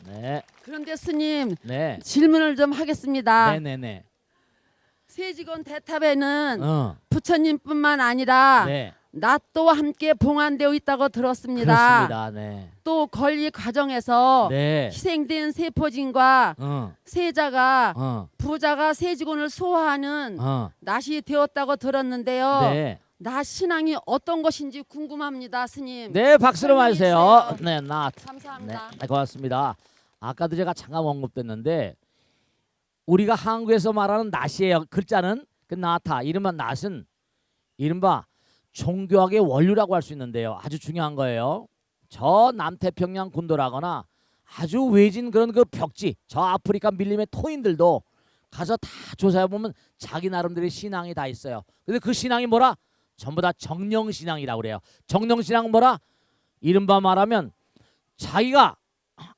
네, 그런데 스님 네, 질문을 좀 하겠습니다. 네, 네, 네. 세직원 대탑에는 부처님뿐만 네, 아니라 낫도 함께 봉안되어 있다고 들었습니다. 그렇습니다. 네, 또 건립 과정에서 네, 희생된 세포진과 세자가 부자가 세직원을 소화하는 낫이 되었다고 들었는데요. 네, 낫 신앙이 어떤 것인지 궁금합니다, 스님. 네, 박수로 설명해 맞으세요. 주세요. 네, 낫. 네, 감사합니다. 네, 고맙습니다. 아까도 제가 잠깐 언급됐는데 우리가 한국에서 말하는 낫이에요. 글자는 그 나타, 이른바 낫은 이른바 종교학의 원류라고 할 수 있는데요. 아주 중요한 거예요. 저 남태평양 군도라거나 아주 외진 그런 그 벽지, 저 아프리카 밀림의 토인들도 가서 다 조사해 보면 자기 나름대로의 신앙이 다 있어요. 근데 그 신앙이 뭐라? 전부 다 정령신앙이라고 그래요. 정령신앙은 뭐라? 이른바 말하면 자기가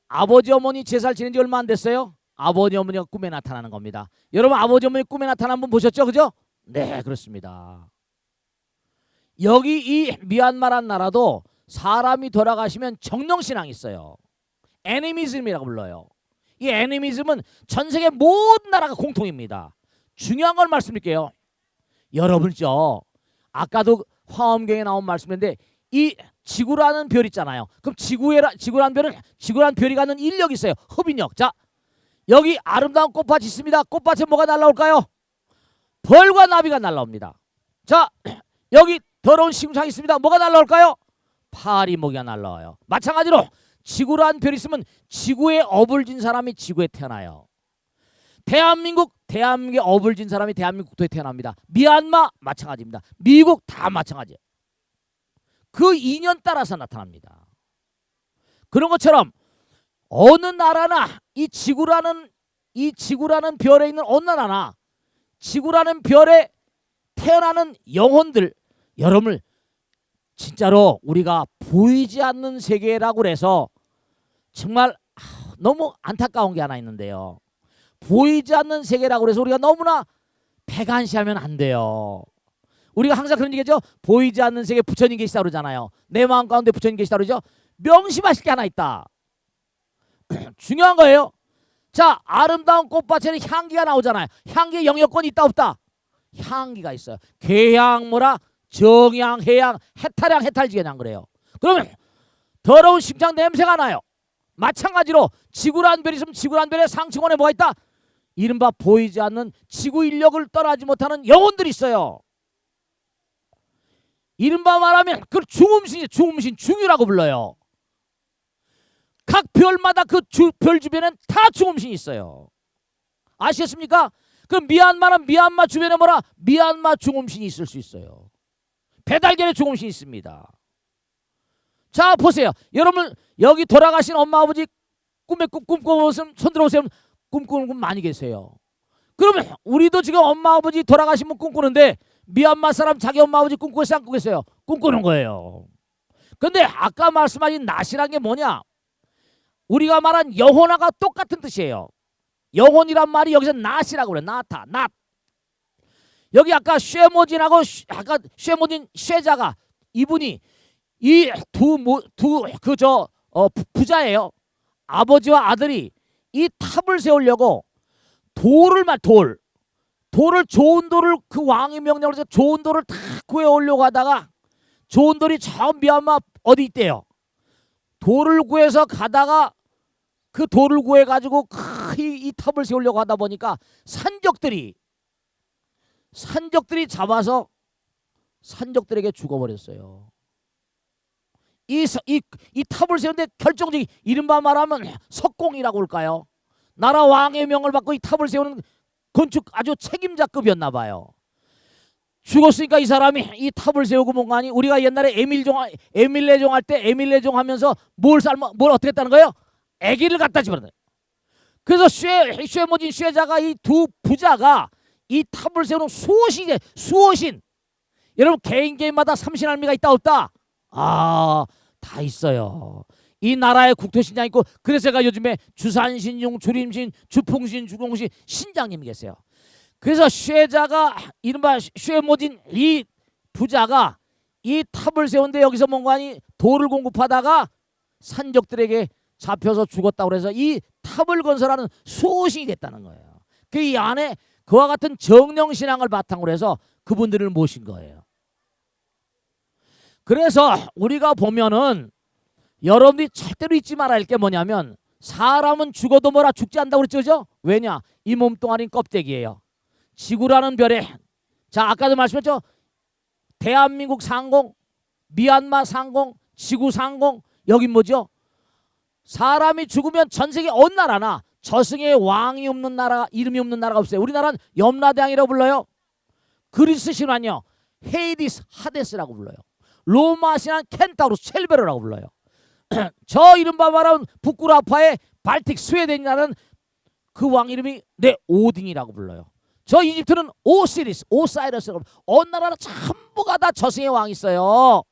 아버지 어머니 제사를 지낸 지 얼마 안 됐어요. 아버지 어머니가 꿈에 나타나는 겁니다. 여러분 아버지 어머니 꿈에 나타난 분 보셨죠? 그죠? 네, 그렇습니다. 여기 이 미얀마란 나라도 사람이 돌아가시면 정령신앙이 있어요. 애니미즘이라고 불러요. 이 애니미즘은 전 세계 모든 나라가 공통입니다. 중요한 걸 말씀드릴게요. 여러분죠. 아까도 화엄경에 나온 말씀인데 이 지구라는 별 있잖아요. 그럼 지구라는 별이 갖는 인력이 있어요. 흡인력. 자, 여기 아름다운 꽃밭이 있습니다. 꽃밭에 뭐가 날라올까요? 벌과 나비가 날라옵니다. 자, 여기 더러운 시궁창이 있습니다. 뭐가 날라올까요? 파리 모기가 날라와요. 마찬가지로 지구라는 별이 있으면 지구에 업을 진 사람이 지구에 태어나요. 대한민국에 업을 진 사람이 대한민국도에 태어납니다. 미얀마 마찬가지입니다. 미국 다 마찬가지예요. 그 인연 따라서 나타납니다. 그런 것처럼 어느 나라나 이 지구라는 별에 있는 어느 나라나 지구라는 별에 태어나는 영혼들, 여러분을 진짜로 우리가 보이지 않는 세계라고 그래서 정말 너무 안타까운 게 하나 있는데요. 보이지 않는 세계라고 그래서 우리가 너무나 배관시하면 안 돼요. 우리가 항상 그런 얘기죠. 보이지 않는 세계에 부처님 계시다 그러잖아요. 내 마음 가운데 부처님 계시다 그러죠. 명심하실 게 하나 있다. 중요한 거예요. 자, 아름다운 꽃밭에는 향기가 나오잖아요. 향기의 영역권이 있다 없다? 향기가 있어요. 괴향 뭐라 정향, 해향, 해탈향, 해탈지향 그래요. 그러면 더러운 심장 냄새가 나요. 마찬가지로 지구라는 별이 있으면 지구라는 별의 상층원에 뭐가 있다? 이른바 보이지 않는 지구 인력을 떠나지 못하는 영혼들이 있어요. 이른바 말하면 그 중음신이 중유라고 불러요. 각 별마다 그 별 주변엔 다 중음신이 있어요. 아시겠습니까? 그럼 미얀마는 미얀마 주변에 뭐라? 미얀마 중음신이 있을 수 있어요. 배달견에 중음신이 있습니다. 자, 보세요. 여러분 여기 돌아가신 엄마 아버지 꿈에 꿈꿔보시면 손 들어보세요. 꿈꾸는 분 많이 계세요. 그러면 우리도 지금 엄마 아버지 돌아가시면 꿈꾸는데 미얀마 사람 자기 엄마 아버지 꿈꾸겠어요? 안 꿈꾸겠어요? 꿈꾸는 거예요. 근데 아까 말씀하신 낫이란 게 뭐냐? 우리가 말한 영혼하고 똑같은 뜻이에요. 영혼이란 말이 여기서 낫이라고 그래요. 나타, 낫. 여기 아까 쉐모진하고 아까 쉐모진 쉐자가 이분이 이 부자예요. 아버지와 아들이 이 탑을 세우려고 돌을 좋은 돌을 그 왕의 명령을 해서 좋은 돌을 다 구해오려고 하다가 좋은 돌이 저 미얀마 어디 있대요. 돌을 구해서 가다가 그 돌을 구해가지고 이 탑을 세우려고 하다 보니까 산적들이 잡아서 산적들에게 죽어버렸어요. 이 탑을 세우는데 결정적인 이른바 말하면 석공이라고 할까요? 나라 왕의 명을 받고 이 탑을 세우는 건축 아주 책임자급이었나 봐요. 죽었으니까 이 사람이 이 탑을 세우고 뭔가 하니 우리가 옛날에 에밀레종 할 때 에밀레종 하면서 뭘 어떻게 했다는 거예요? 아기를 갖다 집어넣어요. 그래서 쉐모진 쉐자가 이 두 부자가 이 탑을 세우는 수호신. 여러분 개인마다 삼신할미가 있다 없다? 다 있어요. 이 나라에 국토신장 있고 그래서 제가 요즘에 주산신용, 주림신, 주풍신, 주공신 신장님이 계세요. 그래서 쉐자가 이른바 쉐모진 이 부자가 이 탑을 세우는데 여기서 뭔가 하니 돌을 공급하다가 산적들에게 잡혀서 죽었다고 그래서 이 탑을 건설하는 수호신이 됐다는 거예요. 그 이 안에 그와 같은 정령신앙을 바탕으로 해서 그분들을 모신 거예요. 그래서 우리가 보면은 여러분들이 절대로 잊지 말아야 할 게 뭐냐면 사람은 죽어도 뭐라 죽지 않다고 그랬죠? 왜냐? 이 몸뚱아리는 껍데기예요. 지구라는 별에 자 아까도 말씀했죠? 대한민국 상공, 미얀마 상공, 지구 상공 여긴 뭐죠? 사람이 죽으면 전 세계 어느 나라나 저승에 왕이 없는 나라, 이름이 없는 나라가 없어요. 우리나라는 염라대왕이라고 불러요. 그리스 신화는요 헤이디스, 하데스라고 불러요. 로마 신화는 켄타우로스, 첼베르라고 불러요. 저 이른바 말하는 북구라파의 발틱 스웨덴이라는 그 왕 이름이 오딘이라고 불러요. 저 이집트는 오시리스, 오사이러스라고 불러요. 어느 나라는 전부가 다 저승의 왕이 있어요.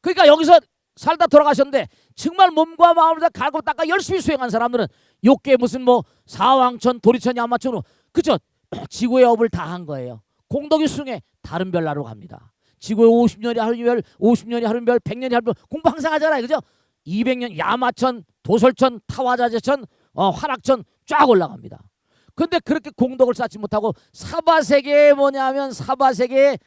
그러니까 여기서 살다 돌아가셨는데 정말 몸과 마음을 다 갈고 닦아 열심히 수행한 사람들은 욕계 무슨 뭐 사왕천, 도리천, 야마천 그쵸? 지구의 업을 다 한 거예요. 공덕이 수행해 다른 별나라로 갑니다. 지구에 50년이 하루별, 50년이 하루별, 100년이 하루별 공부 항상 하잖아요. 그죠? 200년 야마천, 도솔천, 타와자제천, 화락천 쫙 올라갑니다. 근데 그렇게 공덕을 쌓지 못하고 사바세계에 뭐냐면 사바세계에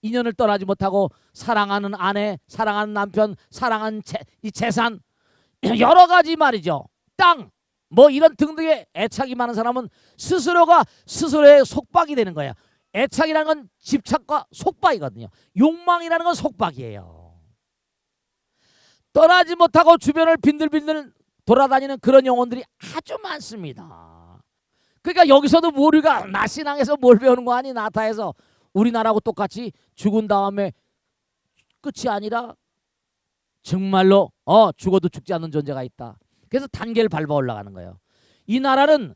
인연을 떠나지 못하고 사랑하는 아내, 사랑하는 남편, 사랑하는 이 재산 여러 가지 말이죠. 땅 뭐 이런 등등의 애착이 많은 사람은 스스로가 스스로의 속박이 되는 거야. 애착이라는 건 집착과 속박이거든요. 욕망이라는 건 속박이에요. 떠나지 못하고 주변을 빈들빈들 돌아다니는 그런 영혼들이 아주 많습니다. 그러니까 여기서도 우리가 나신앙에서 뭘 배우는 거 아니? 나타에서 우리나라하고 똑같이 죽은 다음에 끝이 아니라 정말로 죽어도 죽지 않는 존재가 있다. 그래서 단계를 밟아 올라가는 거예요. 이 나라는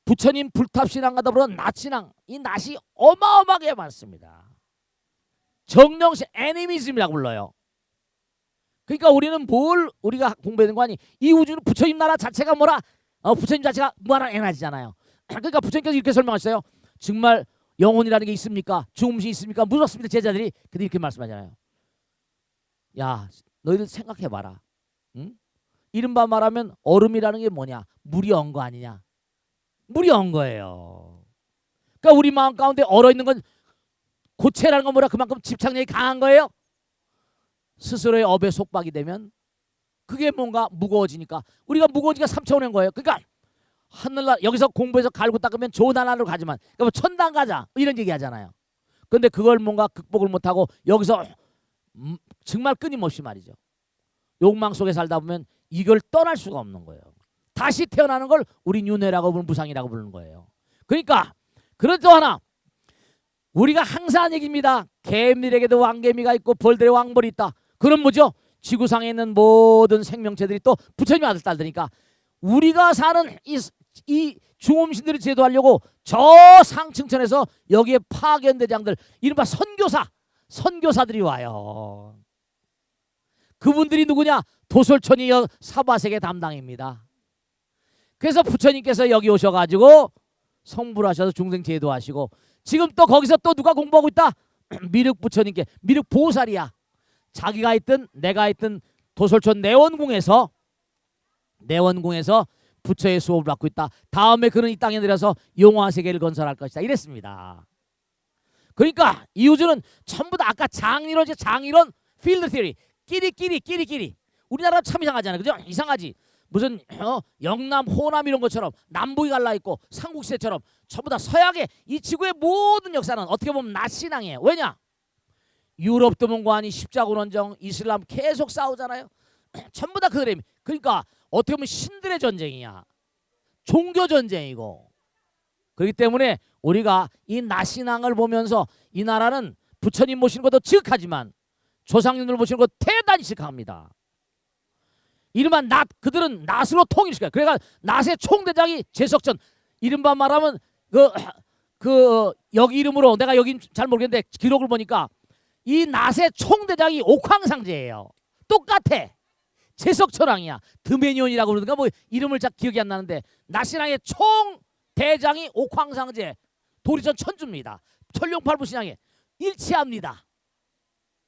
부처님 불탑신앙과 더불어 낫신앙, 이 낫이 어마어마하게 많습니다. 정령신 애니미즘이라고 불러요. 그러니까 우리는 뭘 우리가 공부하는 거 아니? 이 우주는 부처님 나라 자체가 뭐라? 부처님 자체가 무한한 에너지잖아요. 그러니까 부처님께서 이렇게 설명하셨어요. 정말 영혼이라는 게 있습니까? 죽음이 있습니까? 물었습니다. 제자들이. 근데 이렇게 말씀하잖아요. 야, 너희들 생각해봐라. 응? 이른바 말하면 얼음이라는 게 뭐냐? 물이 얼은 거 아니냐? 물이 얼은 거예요. 그러니까 우리 마음 가운데 얼어있는 건 고체라는 건 뭐라? 그만큼 집착력이 강한 거예요. 스스로의 업에 속박이 되면 그게 뭔가 무거워지니까 우리가 무거워지니까 3차원인 거예요. 그러니까 하늘날 여기서 공부해서 갈고 닦으면 좋은 하늘로 가지만 그러니까 뭐 천당 가자 이런 얘기 하잖아요. 근데 그걸 뭔가 극복을 못하고 여기서 정말 끊임없이 말이죠. 욕망 속에 살다 보면 이걸 떠날 수가 없는 거예요. 다시 태어나는 걸 우리 윤회라고 부르는 무상이라고 부르는 거예요. 그러니까 그런 또 하나 우리가 항상 하는 얘기입니다. 개미에게도 왕개미가 있고 벌들의 왕벌이 있다. 그럼 뭐죠? 지구상에 있는 모든 생명체들이 또 부처님의 아들 딸들이니까 우리가 사는 이 중음신들을 제도하려고 저 상층천에서 여기에 파견대장들 이른바 선교사들이 와요. 그분들이 누구냐? 도솔천이 사바세계 담당입니다. 그래서 부처님께서 여기 오셔가지고 성불하셔서 중생 제도하시고 지금 또 거기서 또 누가 공부하고 있다? 미륵 부처님께 미륵 보살이야. 자기가 있든 내가 있든 도솔천 내원궁에서 부처의 수업을 받고 있다. 다음에 그는 이 땅에 내려서 용화 세계를 건설할 것이다. 이랬습니다. 그러니까 이 우주는 전부 다 아까 장이론이죠. 장이론, 필드 티어리, 끼리. 우리나라 참 이상하잖아요. 그죠? 이상하지. 무슨 영남, 호남 이런 것처럼 남북이 갈라 있고 삼국시대처럼 전부 다 서양의 이 지구의 모든 역사는 어떻게 보면 낫신앙이에요. 왜냐? 유럽 도문관이 십자군원정, 이슬람 계속 싸우잖아요. 전부 다 그들의 그러니까 어떻게 보면 신들의 전쟁이야. 종교 전쟁이고. 그렇기 때문에 우리가 이 낫신앙을 보면서 이 나라는 부처님 모시는 것도 지극하지만 조상님들 모시는 것도 대단히 지극합니다. 이른바 낫, 그들은 낫으로 통일시켜요. 그러니까 낫의 총대장이 제석전. 이른바 말하면 여기 이름으로 내가 여긴 잘 모르겠는데 기록을 보니까 이 낫의 총대장이 옥황상제예요. 똑같아. 제석천왕이야. 드메니온이라고 그러는가 뭐 이름을 잘 기억이 안 나는데 낫신앙의 총대장이 옥황상제 도리천 천주입니다. 천룡팔부 신앙에 일치합니다.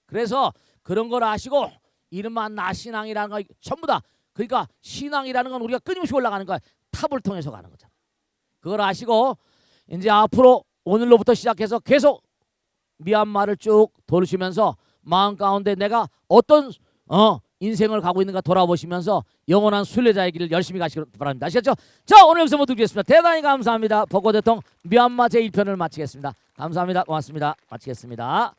그래서 그런 걸 아시고 이른바 낫신앙이라는 거 전부 다 그러니까 신앙이라는 건 우리가 끊임없이 올라가는 거야. 탑을 통해서 가는 거잖아. 그걸 아시고 이제 앞으로 오늘로부터 시작해서 계속 미얀마를 쭉 돌으시면서 마음 가운데 내가 어떤 인생을 가고 있는가 돌아보시면서 영원한 순례자의 길을 열심히 가시기 바랍니다. 아시겠죠? 자, 오늘 여기서 모두 드리겠습니다. 대단히 감사합니다. 벚꽃 대통 미얀마 제1편을 마치겠습니다. 감사합니다. 고맙습니다. 마치겠습니다.